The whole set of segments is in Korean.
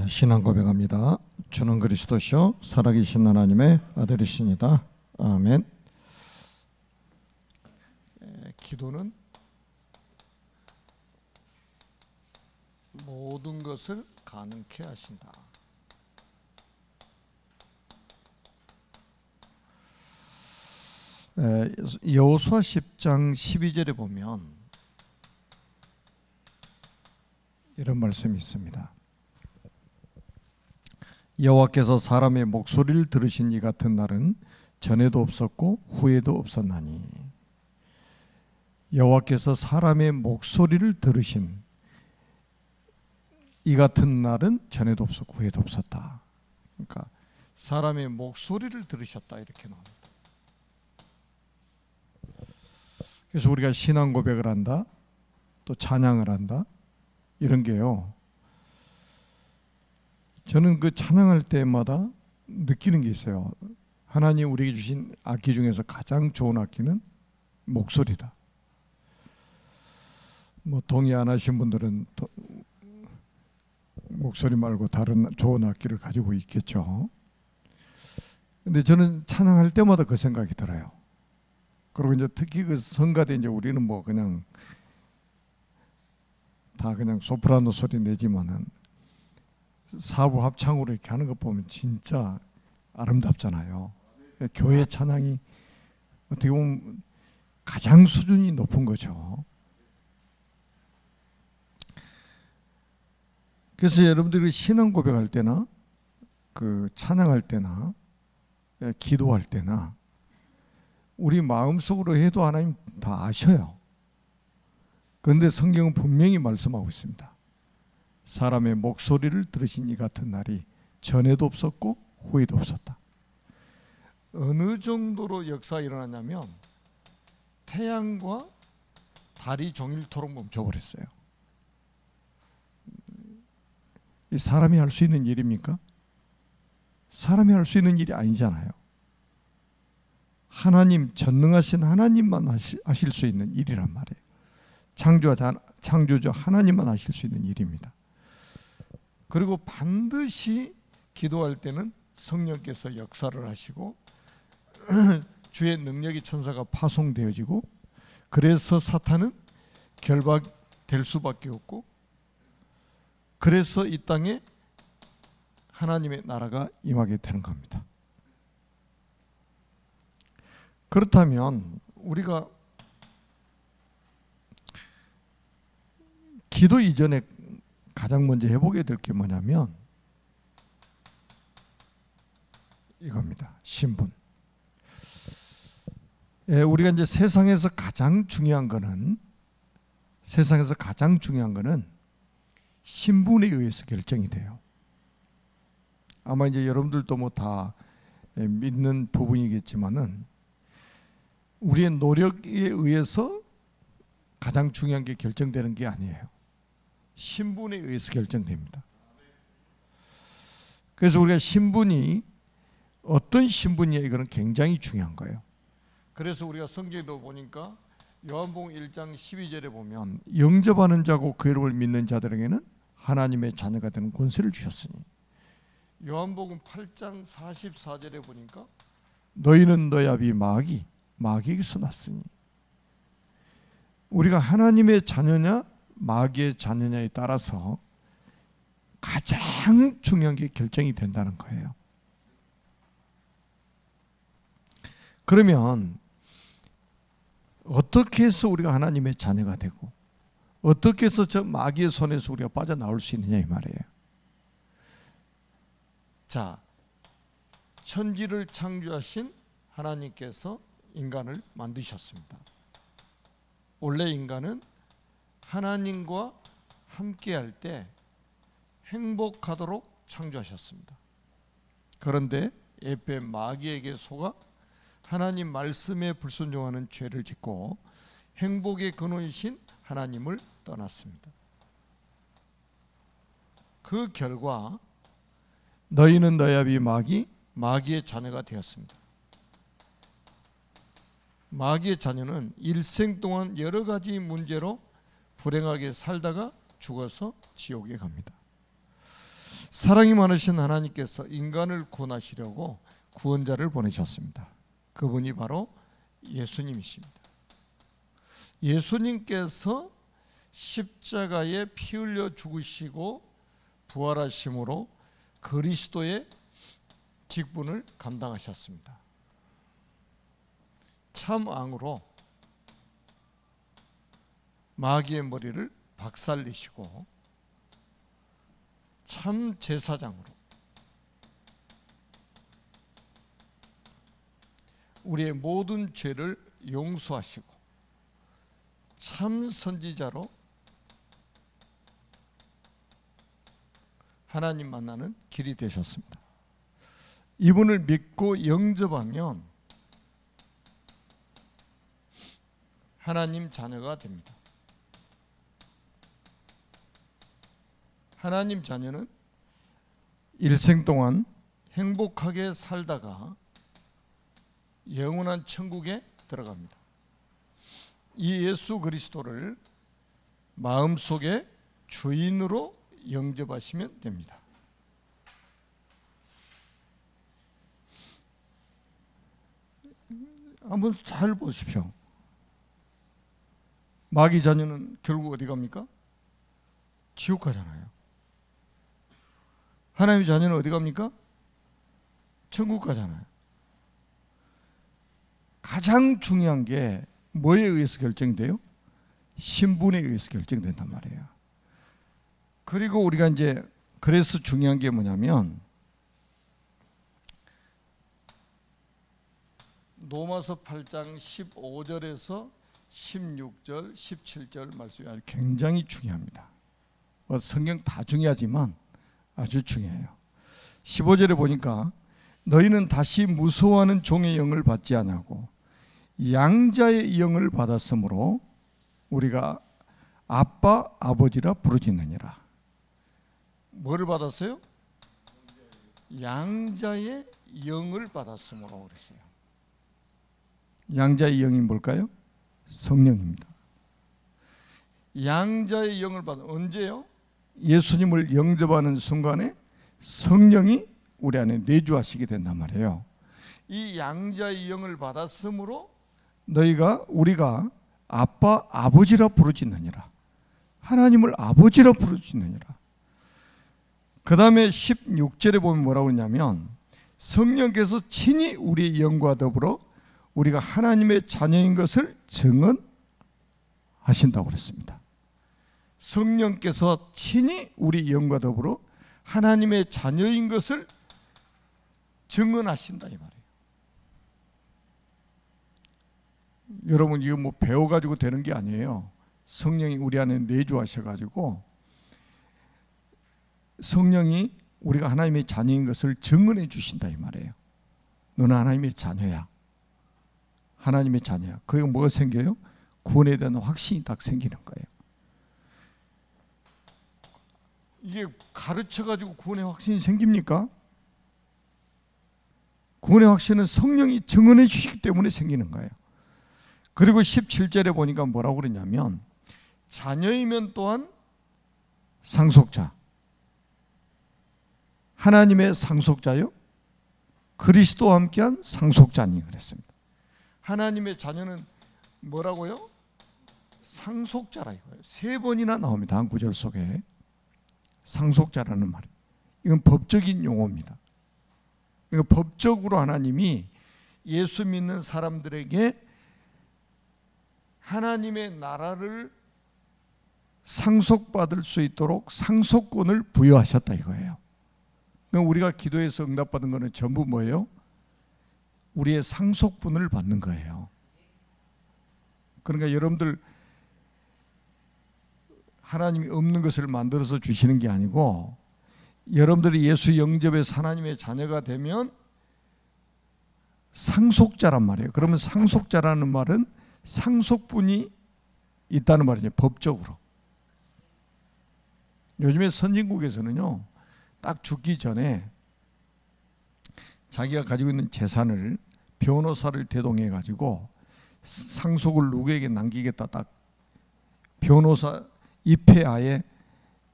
신앙 고백합니다. 주는 그리스도시요 살아계신 하나님의 아들이십니다. 아멘. 기도는 모든 것을 가능케 하신다. 여호수아 10장 12절에 보면 이런 말씀이 있습니다. 여호와께서 사람의 목소리를 들으신 이 같은 날은 전에도 없었고 후에도 없었나니. 여호와께서 사람의 목소리를 들으신 이 같은 날은 전에도 없었고 후에도 없었다. 그러니까 사람의 목소리를 들으셨다 이렇게 나옵니다. 그래서 우리가 신앙 고백을 한다, 또 찬양을 한다 이런 게요. 저는 그 찬양할 때마다 느끼는 게 있어요. 하나님 우리에게 주신 악기 중에서 가장 좋은 악기는 목소리다. 뭐 동의 안 하신 분들은 목소리 말고 다른 좋은 악기를 가지고 있겠죠. 근데 저는 찬양할 때마다 그 생각이 들어요. 그리고 이제 특히 그 성가대 이제 우리는 뭐 그냥 다 그냥 소프라노 소리 내지만은 사부 합창으로 이렇게 하는 거 보면 진짜 아름답잖아요. 교회 찬양이 어떻게 보면 가장 수준이 높은 거죠. 그래서 여러분들이 신앙 고백할 때나 그 찬양할 때나 기도할 때나 우리 마음속으로 해도 하나님 다 아셔요. 그런데 성경은 분명히 말씀하고 있습니다. 사람의 목소리를 들으신 이 같은 날이 전에도 없었고 후에도 없었다. 어느 정도로 역사가 일어나냐면 태양과 달이 종일토록 멈춰버렸어요. 이 사람이 할 수 있는 일입니까? 사람이 할 수 있는 일이 아니잖아요. 하나님, 전능하신 하나님만 하실 수 있는 일이란 말이에요. 창조주 하나님만 하실 수 있는 일입니다. 그리고 반드시 기도할 때는 성령께서 역사를 하시고 주의 능력이 천사가 파송되어지고 그래서 사탄은 결박될 수밖에 없고 그래서 이 땅에 하나님의 나라가 임하게 되는 겁니다. 그렇다면 우리가 기도 이전에 가장 먼저 해보게 될 게 뭐냐면 이겁니다. 신분. 우리가 이제 세상에서 가장 중요한 거는 신분에 의해서 결정이 돼요. 아마 이제 여러분들도 뭐 다 믿는 부분이겠지만은 우리의 노력에 의해서 가장 중요한 게 결정되는 게 아니에요. 신분에 의해서 결정됩니다. 그래서 우리가 신분이 어떤 신분이냐 이거는 굉장히 중요한 거예요. 그래서 우리가 성경에도 보니까 요한복음 1장 12절에 보면 영접하는 자고 그 이름을 믿는 자들에게는 하나님의 자녀가 되는 권세를 주셨으니, 요한복음 8장 44절에 보니까 너희는 너희 아비 마귀에게서 났으니, 우리가 하나님의 자녀냐 마귀의 자녀냐에 따라서 가장 중요한 게 결정이 된다는 거예요. 그러면 어떻게 해서 우리가 하나님의 자녀가 되고 어떻게 해서 저 마귀의 손에서 우리가 빠져나올 수 있느냐 이 말이에요. 자, 천지를 창조하신 하나님께서 인간을 만드셨습니다. 원래 인간은 하나님과 함께할 때 행복하도록 창조하셨습니다. 그런데 에페 마귀에게 속아 하나님 말씀에 불순종하는 죄를 짓고 행복의 근원이신 하나님을 떠났습니다. 그 결과 너희는 너희 아비 마귀의 자녀가 되었습니다. 마귀의 자녀는 일생 동안 여러 가지 문제로 불행하게 살다가 죽어서 지옥에 갑니다. 사랑이 많으신 하나님께서 인간을 구원하시려고 구원자를 보내셨습니다. 그분이 바로 예수님이십니다. 예수님께서 십자가에 피 흘려 죽으시고 부활하심으로 그리스도의 직분을 감당하셨습니다. 참 왕으로 마귀의 머리를 박살내시고 참 제사장으로 우리의 모든 죄를 용서하시고 참 선지자로 하나님 만나는 길이 되셨습니다. 이분을 믿고 영접하면 하나님 자녀가 됩니다. 하나님 자녀는 일생 동안 행복하게 살다가 영원한 천국에 들어갑니다. 이 예수 그리스도를 마음속에 주인으로 영접하시면 됩니다. 한번 잘 보십시오. 마귀 자녀는 결국 어디 갑니까? 지옥 가잖아요. 하나님의 자녀는 어디 갑니까? 천국 가잖아요. 가장 중요한 게 뭐에 의해서 결정돼요? 신분에 의해서 결정된단 말이에요. 그리고 우리가 이제 그래서 중요한 게 뭐냐면 로마서 8장 15절에서 16절, 17절 말씀이 아주 굉장히 중요합니다. 성경 다 중요하지만 아주 중요해요. 15절에 보니까 너희는 다시 무서워하는 종의 영을 받지 아니하고 양자의 영을 받았으므로 우리가 아빠 아버지라 부르짖느니라. 뭐를 받았어요? 양자의 영을 받았으므로 그랬어요. 양자의 영이 뭘까요? 성령입니다. 양자의 영을 받아 언제요? 예수님을 영접하는 순간에 성령이 우리 안에 내주하시게 된단 말이에요. 이 양자의 영을 받았으므로 우리가 아빠 아버지라 부르짖느니라. 하나님을 아버지라 부르짖느니라. 그 다음에 16절에 보면 뭐라고 했냐면 성령께서 친히 우리의 영과 더불어 우리가 하나님의 자녀인 것을 증언하신다고 그랬습니다. 성령께서 친히 우리 영과 더불어 하나님의 자녀인 것을 증언하신다 이 말이에요. 여러분 이거 뭐 배워가지고 되는 게 아니에요. 성령이 우리 안에 내주하셔가지고 성령이 우리가 하나님의 자녀인 것을 증언해 주신다 이 말이에요. 너는 하나님의 자녀야. 하나님의 자녀야. 그게 뭐가 생겨요? 구원에 대한 확신이 딱 생기는 거예요. 이게 가르쳐가지고 구원의 확신이 생깁니까? 구원의 확신은 성령이 증언해 주시기 때문에 생기는 거예요. 그리고 17절에 보니까 뭐라고 그러냐면 자녀이면 또한 상속자. 하나님의 상속자요? 그리스도와 함께한 상속자니 그랬습니다. 하나님의 자녀는 뭐라고요? 상속자라 이거예요. 3번이나 나옵니다. 한 구절 속에. 상속자라는 말이에요. 이건 법적인 용어입니다. 그러니까 법적으로 하나님이 예수 믿는 사람들에게 하나님의 나라를 상속받을 수 있도록 상속권을 부여하셨다 이거예요. 그러니까 우리가 기도해서 응답받은 것은 전부 뭐예요? 우리의 상속분을 받는 거예요. 그러니까 여러분들 하나님이 없는 것을 만들어서 주시는 게 아니고 여러분들이 예수 영접해서 하나님의 자녀가 되면 상속자란 말이에요. 그러면 상속자라는 말은 상속분이 있다는 말이죠. 법적으로. 요즘에 선진국에서는요. 딱 죽기 전에 자기가 가지고 있는 재산을 변호사를 대동해 가지고 상속을 누구에게 남기겠다 딱 변호사 입회하에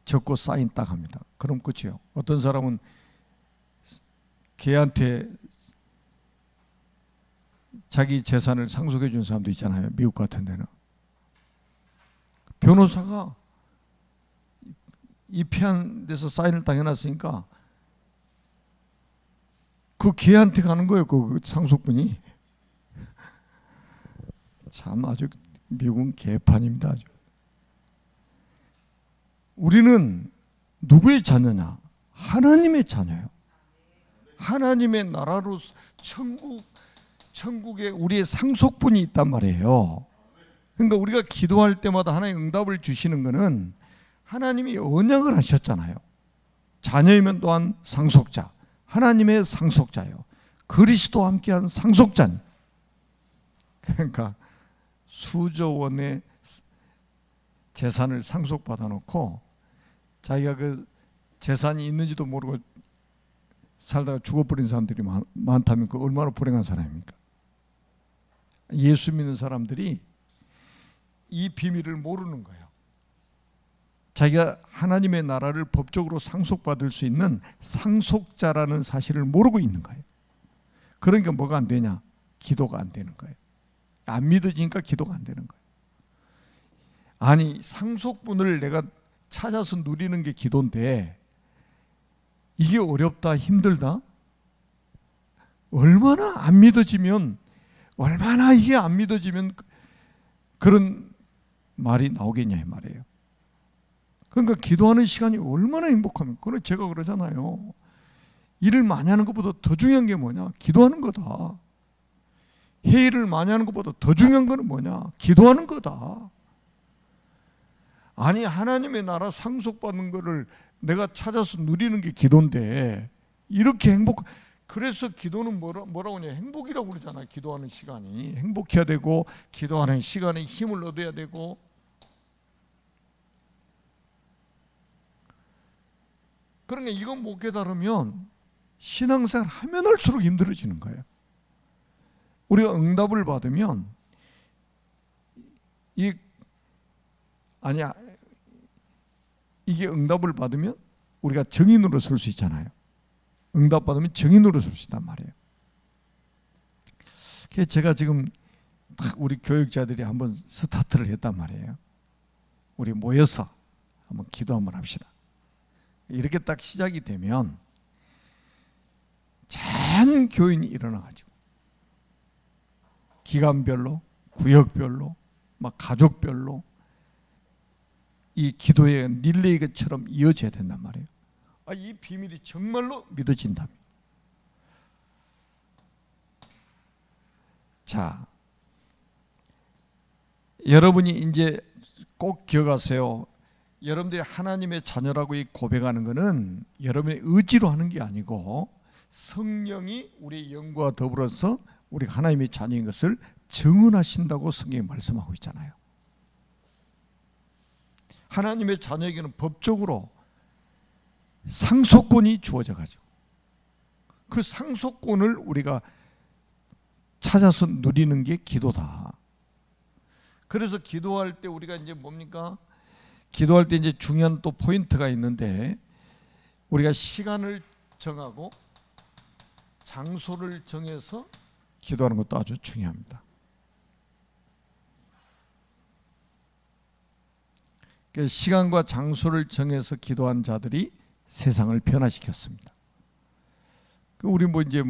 적고 사인 딱 합니다. 그럼 끝이에요. 어떤 사람은 걔한테 자기 재산을 상속해 준 사람도 있잖아요. 미국 같은 데는. 변호사가 입회한 데서 사인을 딱 해놨으니까 그 걔한테 가는 거예요. 그 상속분이. 참 아주 미국은 개판입니다. 아주. 우리는 누구의 자녀냐? 하나님의 자녀예요. 하나님의 나라로 천국에 우리의 상속분이 있단 말이에요. 그러니까 우리가 기도할 때마다 하나님 응답을 주시는 것은 하나님이 언약을 하셨잖아요. 자녀이면 또한 상속자, 하나님의 상속자예요. 그리스도와 함께한 상속자니. 그러니까 수조 원의 재산을 상속받아 놓고 자기가 그 재산이 있는지도 모르고 살다가 죽어버린 사람들이 많다면 그 얼마나 불행한 사람입니까? 예수 믿는 사람들이 이 비밀을 모르는 거예요. 자기가 하나님의 나라를 법적으로 상속받을 수 있는 상속자라는 사실을 모르고 있는 거예요. 그러니까 뭐가 안 되냐? 기도가 안 되는 거예요. 안 믿어지니까 기도가 안 되는 거예요. 아니, 상속분을 내가 찾아서 누리는 게 기도인데 이게 어렵다, 힘들다? 얼마나 이게 안 믿어지면 그런 말이 나오겠냐 이 말이에요. 그러니까 기도하는 시간이 얼마나 행복합니까? 그래 제가 그러잖아요. 일을 많이 하는 것보다 더 중요한 게 뭐냐? 기도하는 거다. 회의를 많이 하는 것보다 더 중요한 거는 뭐냐? 기도하는 거다. 아니, 하나님의 나라 상속받는 거를 내가 찾아서 누리는 게 기도인데 이렇게 그래서 기도는 뭐라고 하냐? 행복이라고 그러잖아요. 기도하는 시간이 행복해야 되고 기도하는 시간에 힘을 얻어야 되고. 그러니까 이건 못 깨달으면 신앙생활 하면 할수록 힘들어지는 거예요. 우리가 응답을 받으면 이게 응답을 받으면 우리가 정인으로 설 수 있잖아요. 응답 받으면 정인으로 설 수 있단 말이에요. 그래서 제가 지금 우리 교육자들이 한번 스타트를 했단 말이에요. 우리 모여서 한번 기도 한번 합시다. 이렇게 딱 시작이 되면 전 교인이 일어나가지고 기간별로, 구역별로, 막 가족별로 이 기도의 릴레이처럼 이어져야 된단 말이에요. 이 비밀이 정말로 믿어진다면. 자, 여러분이 이제 꼭 기억하세요. 여러분들이 하나님의 자녀라고 고백하는 것은 여러분의 의지로 하는 게 아니고 성령이 우리의 영과 더불어서 우리가 하나님의 자녀인 것을 증언하신다고 성경이 말씀하고 있잖아요. 하나님의 자녀에게는 법적으로 상속권이 주어져 가지고 그 상속권을 우리가 찾아서 누리는 게 기도다. 그래서 기도할 때 우리가 이제 뭡니까? 기도할 때 이제 중요한 또 포인트가 있는데 우리가 시간을 정하고 장소를 정해서 기도하는 것도 아주 중요합니다. 시간과 장소를 정해서 기도한 자들이 세상을 변화시켰습니다. 우리 이제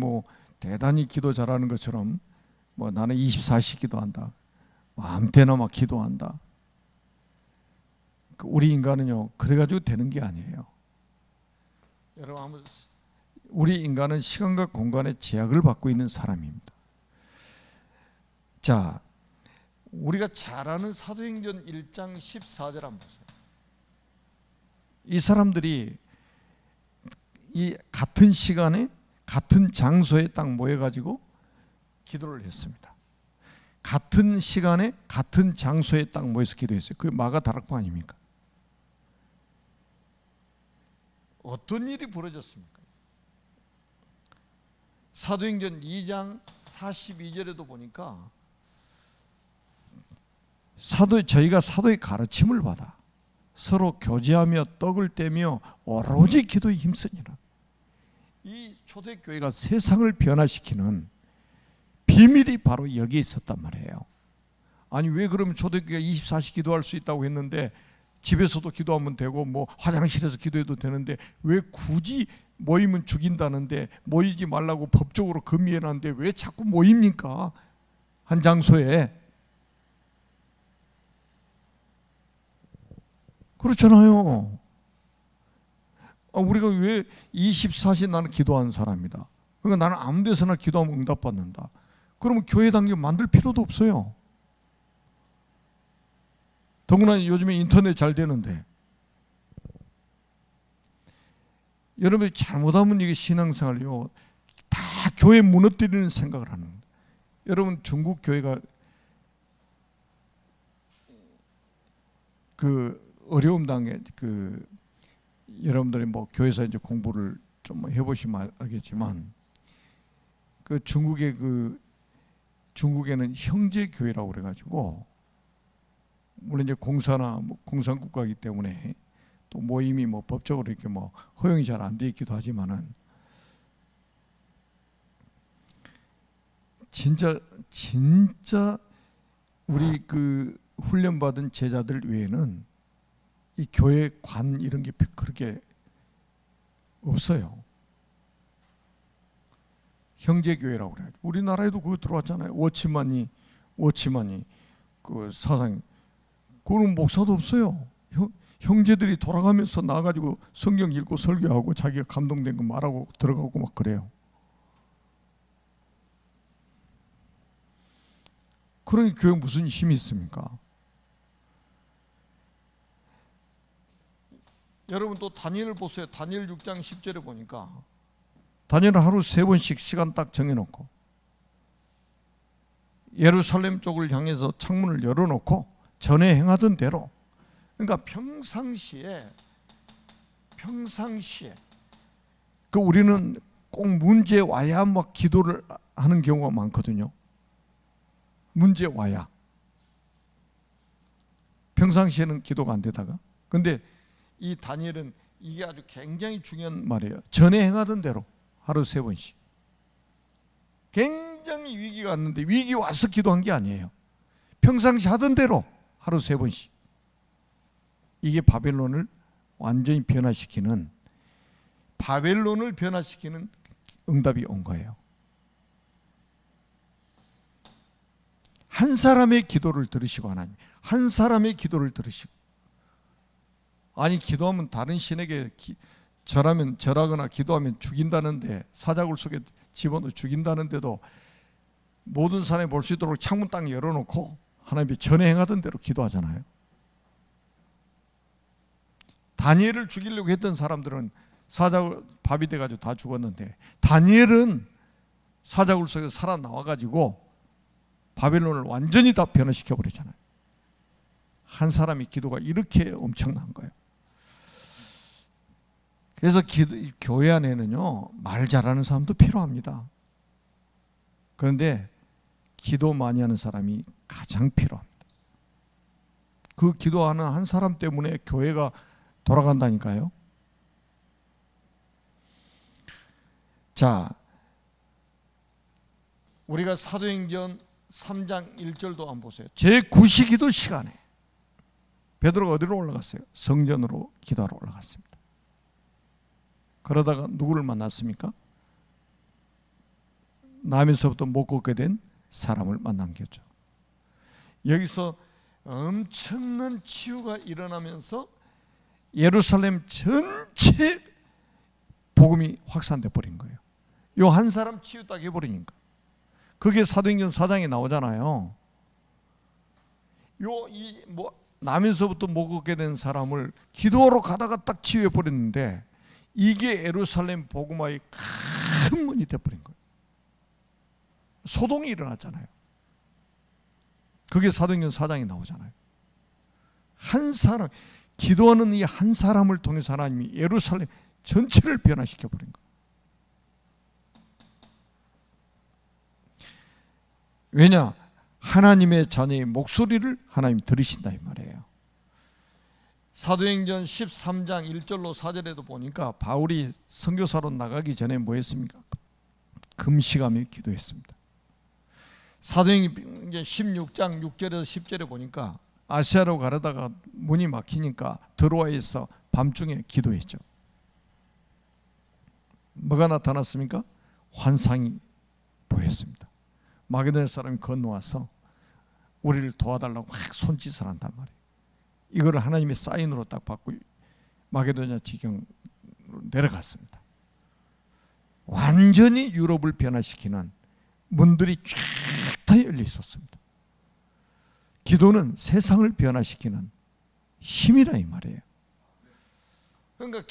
대단히 기도 잘하는 것처럼 나는 24시 기도한다. 아무 때나 막 기도한다. 우리 인간은요, 그래가지고 되는 게 아니에요. 여러분, 우리 인간은 시간과 공간의 제약을 받고 있는 사람입니다. 자, 우리가 잘 아는 사도행전 1장 14절 한번 보세요. 이 사람들이 이 같은 시간에 같은 장소에 딱 모여가지고 기도를 했습니다. 같은 시간에 같은 장소에 딱 모여서 기도했어요. 그게 마가 다락방 아닙니까? 어떤 일이 벌어졌습니까? 사도행전 2장 42절에도 보니까 저희가 사도의 가르침을 받아 서로 교제하며 떡을 떼며 오로지 기도에 힘쓰니라. 이 초대교회가 세상을 변화시키는 비밀이 바로 여기에 있었단 말이에요. 아니 왜 그러면 초대교회가 24시 기도할 수 있다고 했는데 집에서도 기도하면 되고 뭐 화장실에서 기도해도 되는데 왜 굳이 모이면 죽인다는데 모이지 말라고 법적으로 금지해놨는데 왜 자꾸 모입니까? 한 장소에. 그렇잖아요. 우리가 왜 24시 나는 기도하는 사람이다. 그러니까 나는 아무 데서나 기도하면 응답받는다. 그러면 교회 단계 만들 필요도 없어요. 더구나 요즘에 인터넷 잘 되는데. 여러분이 잘못하면 이게 신앙생활요 다 교회 무너뜨리는 생각을 하는 거예요. 여러분 중국 교회가 그 어려움 당에 그 여러분들이 뭐 교회에서 이제 공부를 좀 해보시면 알겠지만 그 중국에는 형제 교회라고 그래가지고 물론 이제 공사나 뭐 공산국가이기 때문에 또 모임이 뭐 법적으로 이렇게 뭐 허용이 잘 안 돼 있기도 하지만은 진짜 우리 그 훈련받은 제자들 외에는 이 교회 관 이런 게 그렇게 없어요. 형제교회라고 그래요. 우리나라에도 그거 들어왔잖아요. 워치만이 그 사상 그런 목사도 없어요. 형제들이 돌아가면서 나가지고 성경 읽고 설교하고 자기가 감동된 거 말하고 들어가고 막 그래요. 그러니 교회 무슨 힘이 있습니까? 여러분 또 다니엘을 보세요. 다니엘 6장 10절에 보니까 다니엘은 하루 3번씩 시간 딱 정해놓고 예루살렘 쪽을 향해서 창문을 열어놓고 전에 행하던 대로, 그러니까 평상시에 그 우리는 꼭 문제 와야 막 기도를 하는 경우가 많거든요. 문제 와야 평상시에는 기도가 안 되다가, 근데 이 다니엘은 이게 아주 굉장히 중요한 말이에요. 전에 행하던 대로 하루 3번씩. 굉장히 위기가 왔는데 위기 와서 기도한 게 아니에요. 평상시 하던 대로 하루 3번씩. 이게 바벨론을 완전히 변화시키는 응답이 온 거예요. 한 사람의 기도를 들으시고 하나님, 한 사람의 기도를 들으시고, 아니 기도하면 다른 신에게 절하거나 기도하면 죽인다는데, 사자굴 속에 집어넣어 죽인다는데도 모든 사람이 볼 수 있도록 창문 딱 열어놓고 하나님이 전에 행하던 대로 기도하잖아요. 다니엘을 죽이려고 했던 사람들은 사자굴 밥이 돼가지고 다 죽었는데, 다니엘은 사자굴 속에서 살아나와가지고 바벨론을 완전히 다 변화시켜 버리잖아요. 한 사람의 기도가 이렇게 엄청난 거예요. 그래서 교회 안에는요 말 잘하는 사람도 필요합니다. 그런데 기도 많이 하는 사람이 가장 필요합니다. 그 기도하는 한 사람 때문에 교회가 돌아간다니까요. 자, 우리가 사도행전 3장 1절도 한번 보세요. 제9시기도 시간에 베드로가 어디로 올라갔어요? 성전으로 기도하러 올라갔습니다. 그러다가 누구를 만났습니까? 남에서부터 못 걷게 된 사람을 만난 거죠. 여기서 엄청난 치유가 일어나면서 예루살렘 전체 복음이 확산돼 버린 거예요. 요 한 사람 치유 딱 해버리니까. 그게 사도행전 4장에 나오잖아요. 남에서부터 못 걷게 된 사람을 기도하러 가다가 딱 치유해 버렸는데, 이게 예루살렘 복음화의 큰 문이 돼버린 거예요. 소동이 일어났잖아요. 그게 사도행전 4장에 나오잖아요. 한 사람, 기도하는 이 한 사람을 통해서 하나님이 예루살렘 전체를 변화시켜 버린 거예요. 왜냐? 하나님의 자녀의 목소리를 하나님이 들으신다 이 말이에요. 사도행전 13장 1절로 4절에도 보니까 바울이 선교사로 나가기 전에 뭐 했습니까? 금식하며 기도했습니다. 사도행전 16장 6절에서 10절에 보니까 아시아로 가려다가 문이 막히니까 드로아에서 밤중에 기도했죠. 뭐가 나타났습니까? 환상이 보였습니다. 마게도냐 사람이 건너와서 우리를 도와달라고 막 손짓을 한단 말이에요. 이거를 하나님의 사인으로 딱 받고 마게도냐 지경으로 내려갔습니다. 완전히 유럽을 변화시키는 문들이 쫙 다 열려 있었습니다. 기도는 세상을 변화시키는 힘이라 이 말이에요. 그러니까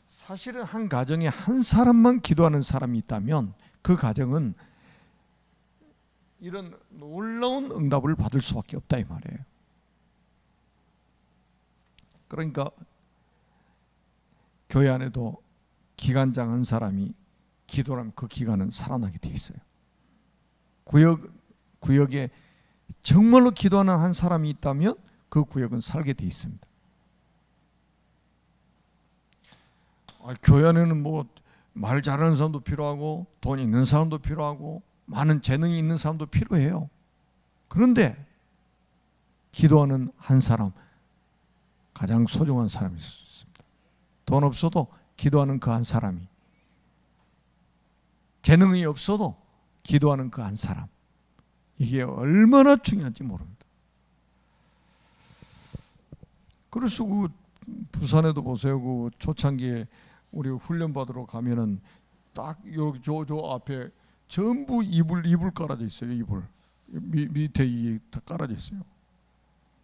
사실은 한 가정에 한 사람만 기도하는 사람이 있다면 그 가정은 이런 놀라운 응답을 받을 수밖에 없다 이 말이에요. 그러니까 교회 안에도 기관장 한 사람이 기도하면 그 기관은 살아나게 돼 있어요. 구역에 정말로 기도하는 한 사람이 있다면 그 구역은 살게 돼 있습니다. 교회 안에는 뭐 말 잘하는 사람도 필요하고 돈 있는 사람도 필요하고 많은 재능이 있는 사람도 필요해요. 그런데 기도하는 한 사람, 가장 소중한 사람이 있습니다. 돈 없어도 기도하는 그 한 사람이, 재능이 없어도 기도하는 그 한 사람, 이게 얼마나 중요한지 모릅니다. 그래서 그 부산에도 보세요. 그 초창기에 우리 훈련 받으러 가면은 딱 여기 저 앞에 전부 이불 깔아져 있어요. 이불 밑에 이게 다 깔아져 있어요.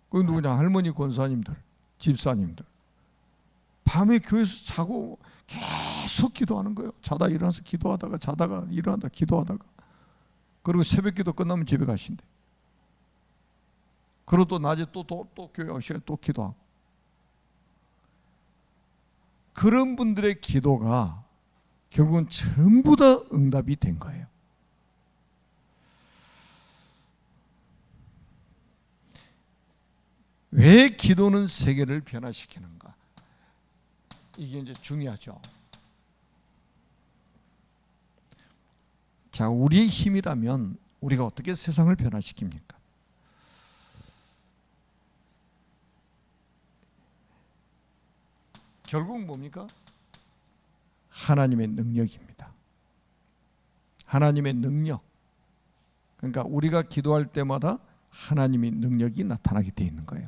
그 누구냐? 할머니 권사님들, 집사님들. 밤에 교회에서 자고 계속 기도하는 거예요. 자다 일어나서 기도하다가 자다가 일어나다 기도하다가, 그리고 새벽 기도 끝나면 집에 가신대. 그리고 또 낮에 또 교회 오시면 또 기도하고. 그런 분들의 기도가 결국은 전부 다 응답이 된 거예요. 왜 기도는 세계를 변화시키는가? 이게 이제 중요하죠. 자, 우리의 힘이라면 우리가 어떻게 세상을 변화시킵니까? 결국 뭡니까? 하나님의 능력입니다. 하나님의 능력. 그러니까 우리가 기도할 때마다 하나님의 능력이 나타나게 되어 있는 거예요.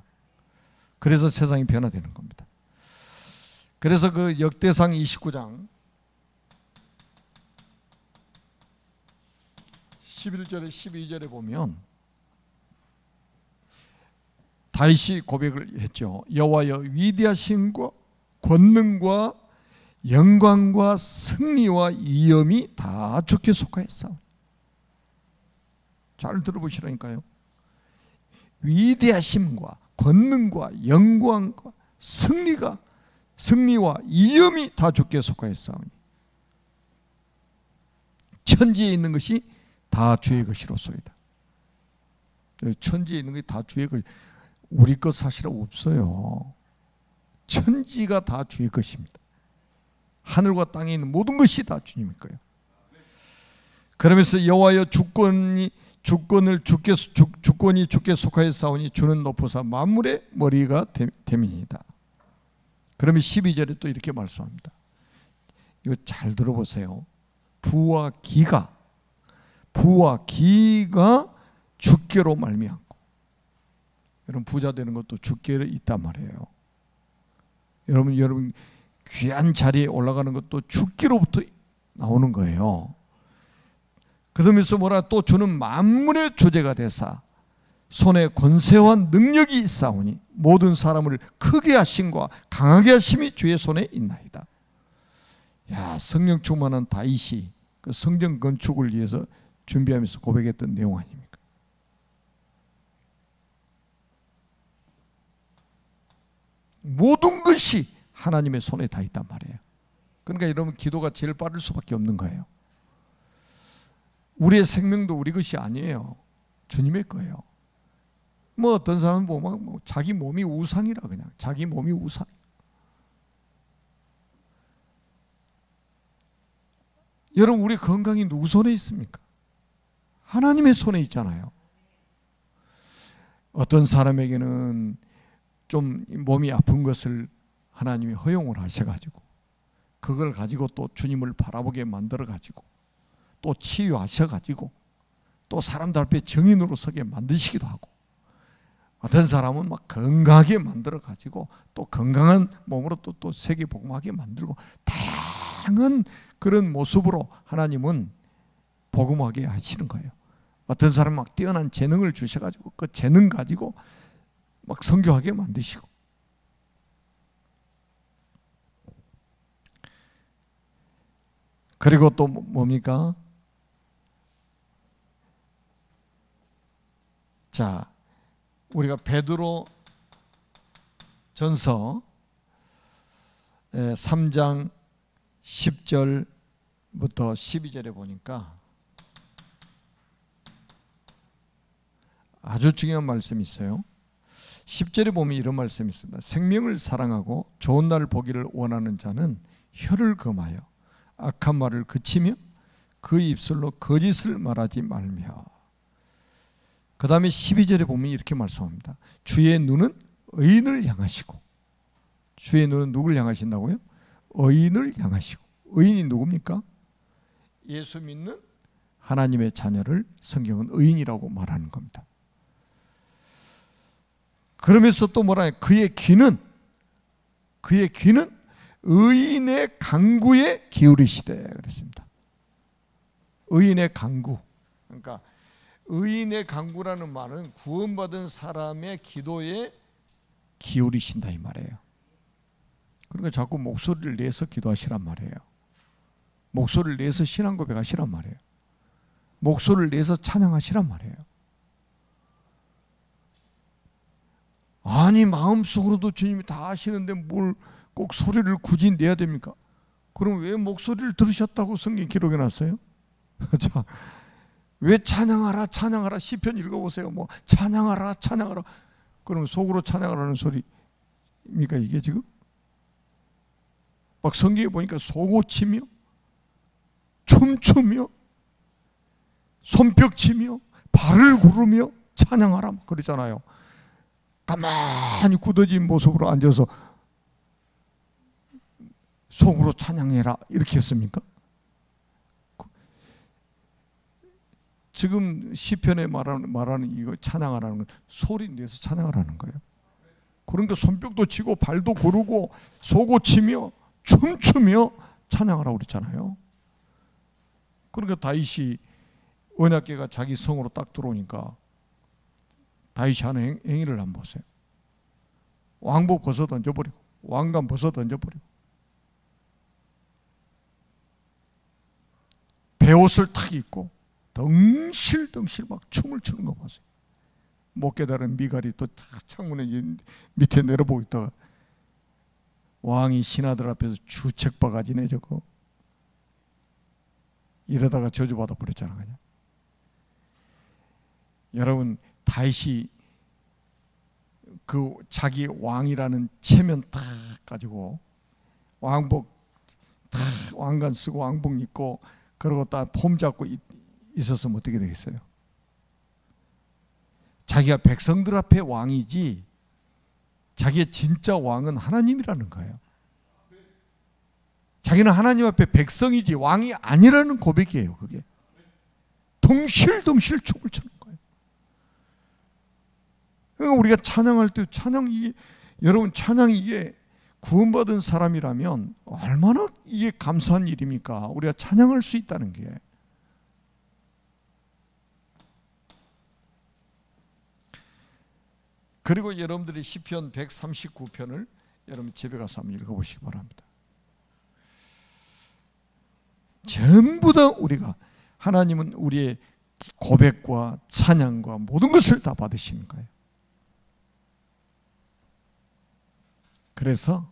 그래서 세상이 변화되는 겁니다. 그래서 그 역대상 29장 11절에 12절에 보면 다윗이 고백을 했죠. 여호와여, 위대하심과 권능과 영광과 승리와 위엄이 다 주께 속하였사오니. 잘 들어보시라니까요. 위대하심과 권능과 영광과 승리와 위엄이 다 주께 속하였사오니 천지에 있는 것이 다 주의 것이로소이다. 천지에 있는 것이 다 주의 것. 우리 것 사실 없어요. 천지가 다 주의 것입니다. 하늘과 땅에 있는 모든 것이 다 주님의 거예요. 그러면서 여호와여, 주권이 주께 속하였사오니 주는 높으사 만물의 머리가 됨이니이다. 그러면 12절에 또 이렇게 말씀합니다. 이거 잘 들어보세요. 부와 기가 주께로 말미암고. 여러분, 부자 되는 것도 주께 있단 말이에요. 여러분 귀한 자리에 올라가는 것도 주께로부터 나오는 거예요. 그러면서 뭐라, 또 주는 만물의 주제가 되사 손에 권세와 능력이 있사오니 모든 사람을 크게 하심과 강하게 하심이 주의 손에 있나이다. 야, 성령 충만한 다윗이 그 성전 건축을 위해서 준비하면서 고백했던 내용 아닙니까? 모든 것이 하나님의 손에 다 있단 말이에요. 그러니까 여러분, 기도가 제일 빠를 수밖에 없는 거예요. 우리의 생명도 우리 것이 아니에요. 주님의 거예요. 뭐 어떤 사람은 보면 뭐 자기 몸이 우상이라, 그냥 자기 몸이 우상. 여러분, 우리 건강이 누구 손에 있습니까? 하나님의 손에 있잖아요. 어떤 사람에게는 좀 몸이 아픈 것을 하나님이 허용을 하셔가지고 그걸 가지고 또 주님을 바라보게 만들어가지고 또 치유하셔가지고 또 사람들 앞에 증인으로 서게 만드시기도 하고, 어떤 사람은 막 건강하게 만들어가지고 또 건강한 몸으로 또 세계 복음하게 만들고, 다양한 그런 모습으로 하나님은 복음하게 하시는 거예요. 어떤 사람은 막 뛰어난 재능을 주셔가지고 그 재능 가지고 막 선교하게 만드시고, 그리고 또 뭡니까? 자, 우리가 베드로 전서 3장 10절부터 12절에 보니까 아주 중요한 말씀이 있어요. 10절에 보면 이런 말씀이 있습니다. 생명을 사랑하고 좋은 날 보기를 원하는 자는 혀를 금하여 악한 말을 그치며 그 입술로 거짓을 말하지 말며. 그 다음에 12절에 보면 이렇게 말씀합니다. 주의 눈은 의인을 향하시고. 주의 눈은 누굴 향하신다고요? 의인을 향하시고. 의인이 누굽니까? 예수 믿는 하나님의 자녀를 성경은 의인이라고 말하는 겁니다. 그러면서 또 뭐라 해요? 그의 귀는 의인의 간구에 기울이시되 그랬습니다. 의인의 간구. 그러니까 의인의 간구라는 말은 구원받은 사람의 기도에 기울이신다 이 말이에요. 그러니까 자꾸 목소리를 내서 기도하시란 말이에요. 목소리를 내서 신앙 고백하시란 말이에요. 목소리를 내서 찬양하시란 말이에요. 아니, 마음속으로도 주님이 다 아시는데 뭘 꼭 소리를 굳이 내야 됩니까? 그럼 왜 목소리를 들으셨다고 성경 기록해 놨어요? 자, 왜 찬양하라 찬양하라 시편 읽어보세요. 뭐 찬양하라 찬양하라. 그럼 속으로 찬양하라는 소리입니까 이게 지금? 막 성경에 보니까 소고치며 춤추며 손뼉치며 발을 구르며 찬양하라 그러잖아요. 가만히 굳어진 모습으로 앉아서 속으로 찬양해라 이렇게 했습니까? 지금 시편에 말하는 이거 찬양하라는 건 소리 내서 찬양하라는 거예요. 그러니까 손뼉도 치고 발도 구르고 소고치며 춤추며 찬양하라고 그랬잖아요. 그러니까 다윗이 언약궤가 자기 성으로 딱 들어오니까 다윗이 하는 행위를 한번 보세요. 왕복 벗어 던져버리고 왕관 벗어 던져버리고 베옷을 탁 입고 덩실덩실 막 춤을 추는 거 보세요. 못 깨달은 미갈이 또 창문에 밑에 내려보고 있다가 왕이 신하들 앞에서 주책바가지네 저거 이러다가 저주받아 버렸잖아 그냥. 여러분, 다윗이 그 자기 왕이라는 체면 딱 가지고 왕복 딱 왕관 쓰고 왕복 입고 그러고 딱 폼 잡고 있었으면 어떻게 되겠어요? 자기가 백성들 앞에 왕이지 자기의 진짜 왕은 하나님이라는 거예요. 자기는 하나님 앞에 백성이지 왕이 아니라는 고백이에요. 그게 덩실덩실 춤을 추는 거예요. 그러니까 우리가 찬양할 때 여러분 찬양 이게 구원받은 사람이라면 얼마나 이게 감사한 일입니까? 우리가 찬양할 수 있다는 게. 그리고 여러분들이 시편 139편을 여러분 집에 가서 한번 읽어보시기 바랍니다. 전부 다 우리가 하나님은 우리의 고백과 찬양과 모든 것을 다 받으시는 거예요. 그래서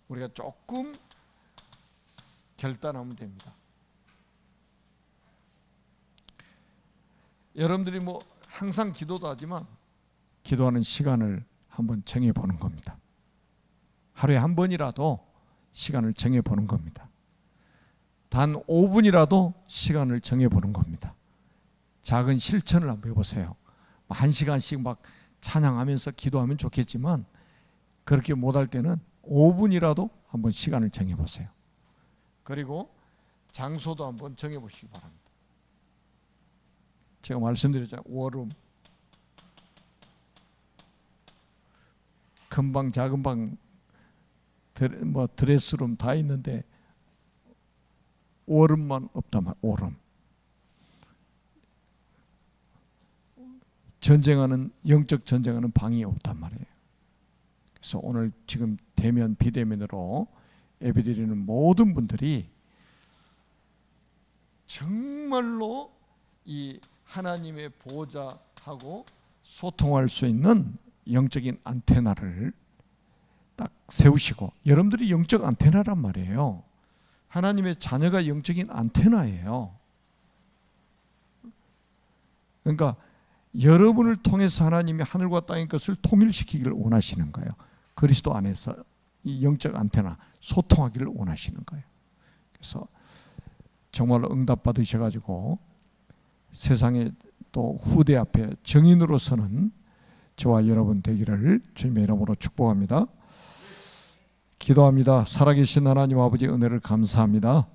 우리가 조금 결단하면 됩니다. 여러분들이 뭐 항상 기도도 하지만 기도하는 시간을 한번 정해보는 겁니다. 하루에 한 번이라도 시간을 정해보는 겁니다. 단 5분이라도 시간을 정해보는 겁니다. 작은 실천을 한번 해보세요. 1시간씩 막 찬양하면서 기도하면 좋겠지만 그렇게 못할 때는 5분이라도 한번 시간을 정해보세요. 그리고 장소도 한번 정해보시기 바랍니다. 제가 말씀드렸잖아요. 워룸, 큰 방, 작은 방, 드레스룸 다 있는데 워룸만 없단 말이에요. 워룸. 전쟁하는, 영적 전쟁하는 방이 없단 말이에요. 그래서 오늘 지금 대면 비대면으로 예배드리는 모든 분들이 정말로 이 하나님의 보호자하고 소통할 수 있는 영적인 안테나를 딱 세우시고, 여러분들이 영적 안테나란 말이에요. 하나님의 자녀가 영적인 안테나예요. 그러니까 여러분을 통해서 하나님이 하늘과 땅의 것을 통일시키기를 원하시는 거예요. 그리스도 안에서 이 영적 안테나 소통하기를 원하시는 거예요. 그래서 정말로 응답 받으셔가지고 세상에 또 후대 앞에 증인으로서는 저와 여러분 되기를 주님의 이름으로 축복합니다. 기도합니다. 살아계신 하나님 아버지 은혜를 감사합니다.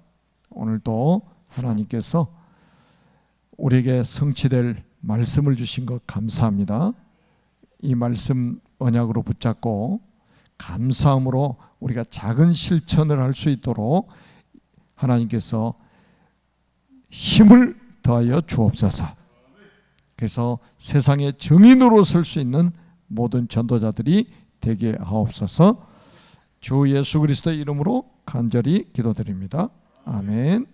오늘도 하나님께서 우리에게 성취될 말씀을 주신 것 감사합니다. 이 말씀 언약으로 붙잡고 감사함으로 우리가 작은 실천을 할 수 있도록 하나님께서 힘을 더하여 주옵소서. 그래서 세상의 증인으로 설 수 있는 모든 전도자들이 되게 하옵소서. 주 예수 그리스도의 이름으로 간절히 기도드립니다. 아멘.